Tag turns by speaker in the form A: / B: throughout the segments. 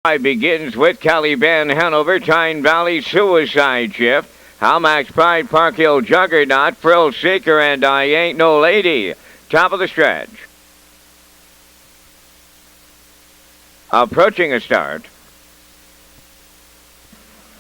A: Begins with Caliban Hanover, Tyne Valley Suicide Shift, Halmax Pride, Park Hill Juggernaut, Frill Seeker, and I Ain't No Lady. Top of the stretch. Approaching a start.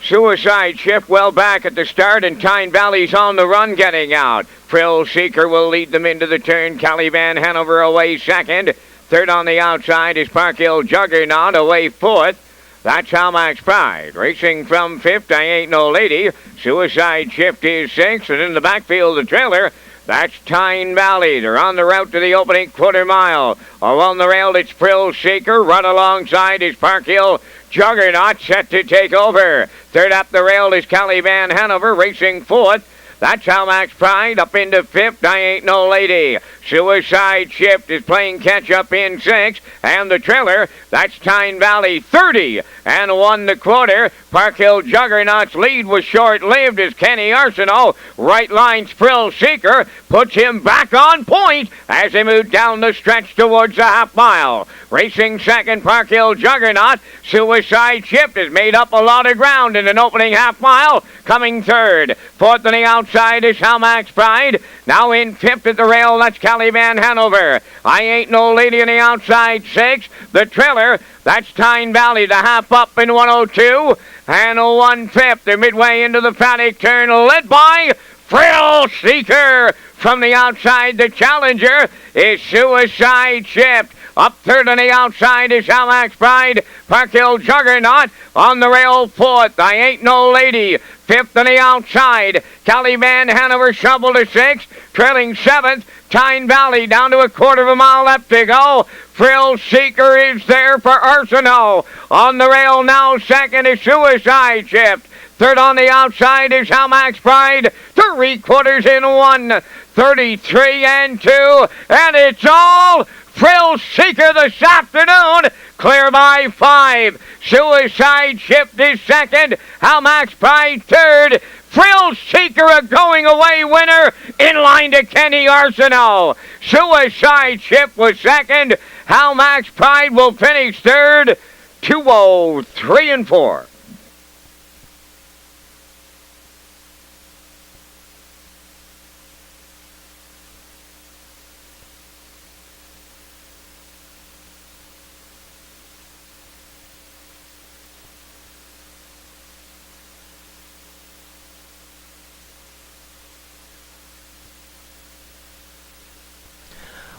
A: Suicide Shift well back at the start, and Tyne Valley's on the run getting out. Frill Seeker will lead them into the turn. Caliban Hanover away second. Third on the outside is Park Hill Juggernaut, away fourth. That's Halmax Pride. Racing from fifth, I Ain't No Lady. Suicide Shift is sixth, and in the backfield, the trailer, that's Tyne Valley. They're on the route to the opening quarter mile. Along the rail, it's Frill Seeker. Run alongside is Park Hill Juggernaut, set to take over. Third up the rail is Caliban Hanover, racing fourth. That's Halmax Pride up into fifth, I Ain't No Lady. Suicide Shift is playing catch-up in sixth. And the trailer, that's Tyne Valley 30 and 1/4. Park Hill Juggernaut's lead was short-lived as Kenny Arsenault right lines Frill Seeker, puts him back on point as they move down the stretch towards the half mile. Racing second, Park Hill Juggernaut. Suicide Shift has made up a lot of ground in an opening half mile. Coming third. Fourth on the outside is Halmax Pride. Now in fifth at the rail, that's Caliban Hanover. I Ain't No Lady on the outside sixth. The trailer, that's Tyne Valley, the half up in 102 and 1/5. They're midway into the paddock turn, led by Frill Seeker. From the outside, the challenger is Suicide Shift. Up third on the outside is Halmax Pride. Park Hill Juggernaut on the rail fourth. I Ain't No Lady. Fifth on the outside. Caliban Hanover shovel to sixth. Trailing seventh. Tyne Valley down to a quarter of a mile left to go. Frill Seeker is there for Arsenault. On the rail now, second is Suicide Shift. Third on the outside is Halmax Pride. 3/4 in 1. 33 and 2. And it's all Frill Seeker this afternoon. Clear by 5. Suicide Shift is second. Halmax Pride third. Frill Seeker a going away winner in line to Kenny Arsenault. Suicide Shift was second. Halmax Pride will finish third. 2:03 and 4.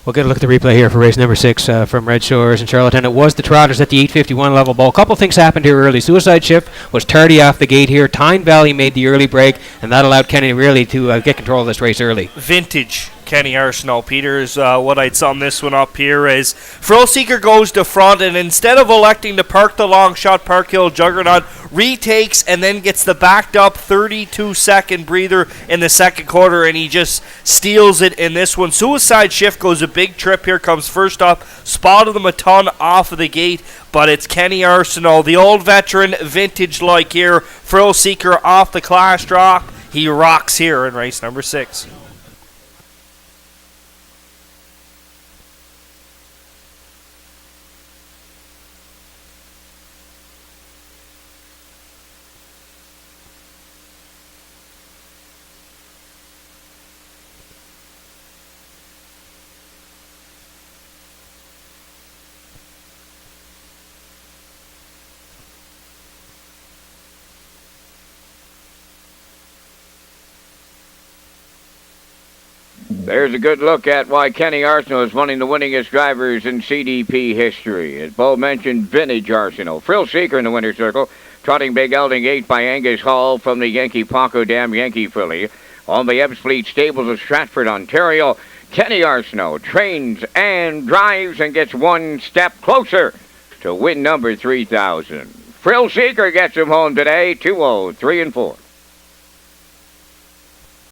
B: We'll get a look at the replay here for race number 6 from Red Shores in Charlottetown. It was the Trotters at the 8:51 level ball. A couple things happened here early. Suicide Shift was tardy off the gate here. Tyne Valley made the early break, and that allowed Kenny really to get control of this race early.
C: Vintage Kenny Arsenault, Peters. What I'd sum this one up here is Frill Seeker goes to front, and instead of electing to park the long shot, Park Hill Juggernaut retakes and then gets the backed up 32-second breather in the second quarter, and he just steals it in this one. Suicide Shift goes a big trip here, comes first up, spotted them a ton off of the gate, but it's Kenny Arsenault, the old veteran, vintage-like here. Frill Seeker off the class drop. He rocks here in race number 6.
A: There's a good look at why Kenny Arsenault is one of the winningest drivers in CDP history. As Bo mentioned, vintage Arsenault. Frill Seeker in the winner's circle, trotting Big Elding 8 by Angus Hall from the Yankee Paco Dam Yankee filly. On the Ebbsfleet Stables of Stratford, Ontario, Kenny Arsenault trains and drives and gets one step closer to win number 3,000. Frill Seeker gets him home today, 2:03 and 4.